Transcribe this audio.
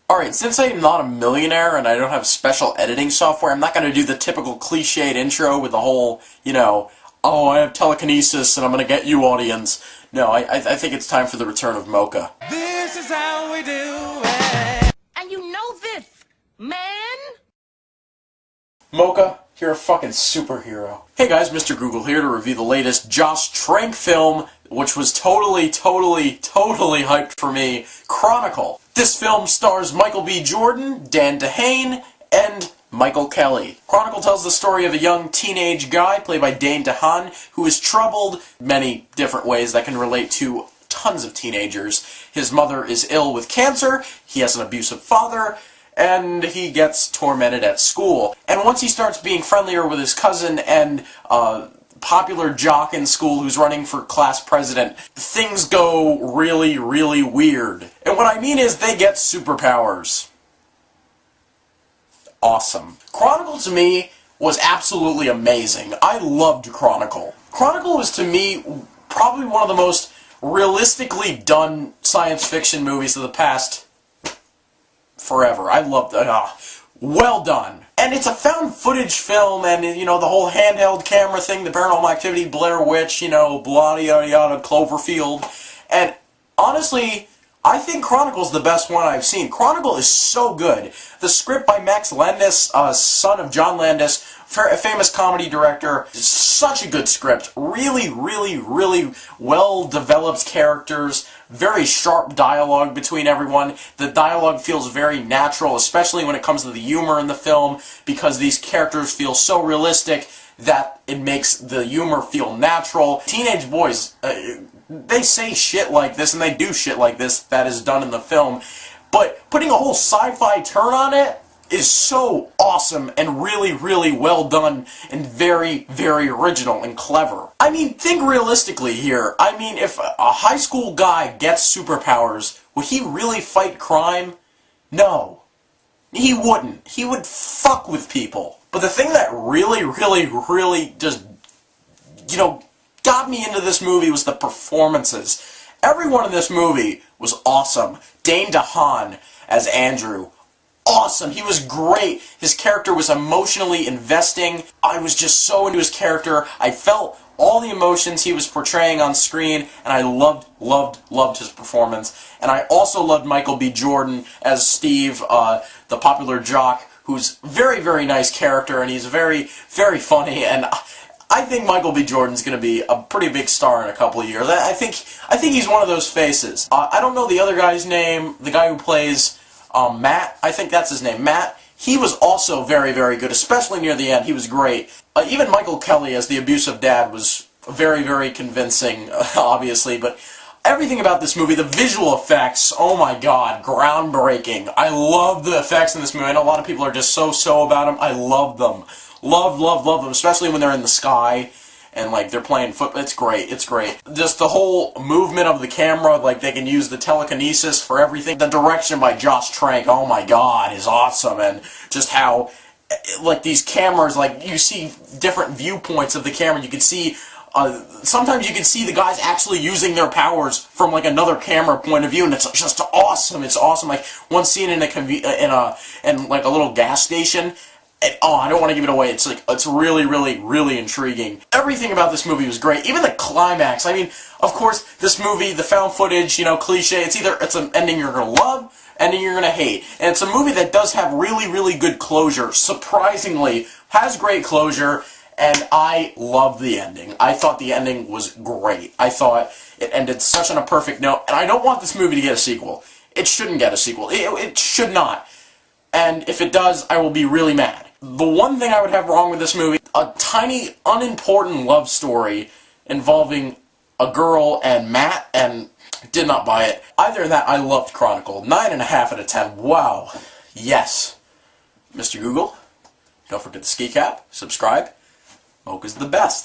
Alright, since I'm not a millionaire and I don't have special editing software, I'm not going to do the typical cliched intro with the whole, oh, I have telekinesis and I'm going to get you audience. No, I think it's time for the return of Mocha. This is how we do it. And you know this, man? Mocha, you're a fucking superhero. Hey guys, Mr. Google here to review the latest Josh Trank film, which was totally hyped for me, Chronicle. This film stars Michael B. Jordan, Dan DeHaan, and Michael Kelly. Chronicle tells the story of a young teenage guy, played by Dan DeHaan, who is troubled many different ways that can relate to tons of teenagers. His mother is ill with cancer, he has an abusive father, and he gets tormented at school. And once he starts being friendlier with his cousin and popular jock in school who's running for class president, things go really weird. And what I mean is they get superpowers. Awesome. Chronicle to me was absolutely amazing. I loved Chronicle. Chronicle was to me probably one of the most realistically done science fiction movies of the past forever. I loved it. Well done. And it's a found footage film, and the whole handheld camera thing, the Paranormal Activity, Blair Witch, blah yada yada, Cloverfield. And honestly, I think Chronicle's the best one I've seen. Chronicle is so good. The script by Max Landis, son of John Landis, a famous comedy director. It's such a good script. Really well-developed characters. Very sharp dialogue between everyone. The dialogue feels very natural, especially when it comes to the humor in the film, because these characters feel so realistic that it makes the humor feel natural. Teenage boys, they say shit like this, and they do shit like this that is done in the film, but putting a whole sci-fi turn on it is so awesome and really well done and very original and clever. I mean, think realistically here. I mean, if a high school guy gets superpowers, would he really fight crime? No. He wouldn't. He would fuck with people. But the thing that really just, got me into this movie was the performances. Everyone in this movie was awesome. Dane DeHaan as Andrew. Awesome. He was great. His character was emotionally investing. I was just so into his character. I felt all the emotions he was portraying on screen, and I loved his performance. And I also loved Michael B. Jordan as Steve, the popular jock, who's very nice character, and he's very funny, and I think Michael B. Jordan's going to be a pretty big star in a couple of years. I think he's one of those faces. I don't know the other guy's name, the guy who plays Matt, I think that's his name, Matt. He was also very good, especially near the end. He was great. Even Michael Kelly as the abusive dad was very convincing, obviously, but everything about this movie, the visual effects, oh my god, groundbreaking. I love the effects in this movie. I know a lot of people are just so about them. I love them. Love them, especially when they're in the sky and like they're playing football. It's great. Just the whole movement of the camera, like they can use the telekinesis for everything. The direction by Josh Trank, oh my god, is awesome. And just how, like, these cameras, like, you see different viewpoints of the camera. You can see, sometimes you can see the guys actually using their powers from like another camera point of view, and it's just awesome. It's awesome. Like one scene in like a little gas station. And, oh, I don't want to give it away. It's like, it's really intriguing. Everything about this movie was great. Even the climax. I mean, of course, this movie, the found footage, cliche. It's an ending you're gonna love, ending you're gonna hate. And it's a movie that does have really good closure. Surprisingly, has great closure, and I love the ending. I thought the ending was great. I thought it ended such on a perfect note, and I don't want this movie to get a sequel. It shouldn't get a sequel. It should not. And if it does, I will be really mad. The one thing I would have wrong with this movie, a tiny, unimportant love story involving a girl and Matt, and did not buy it. Either of that, I loved Chronicle. 9.5 out of 10. Wow. Yes. Mr. Google, don't forget the ski cap, subscribe. Mocha's the best.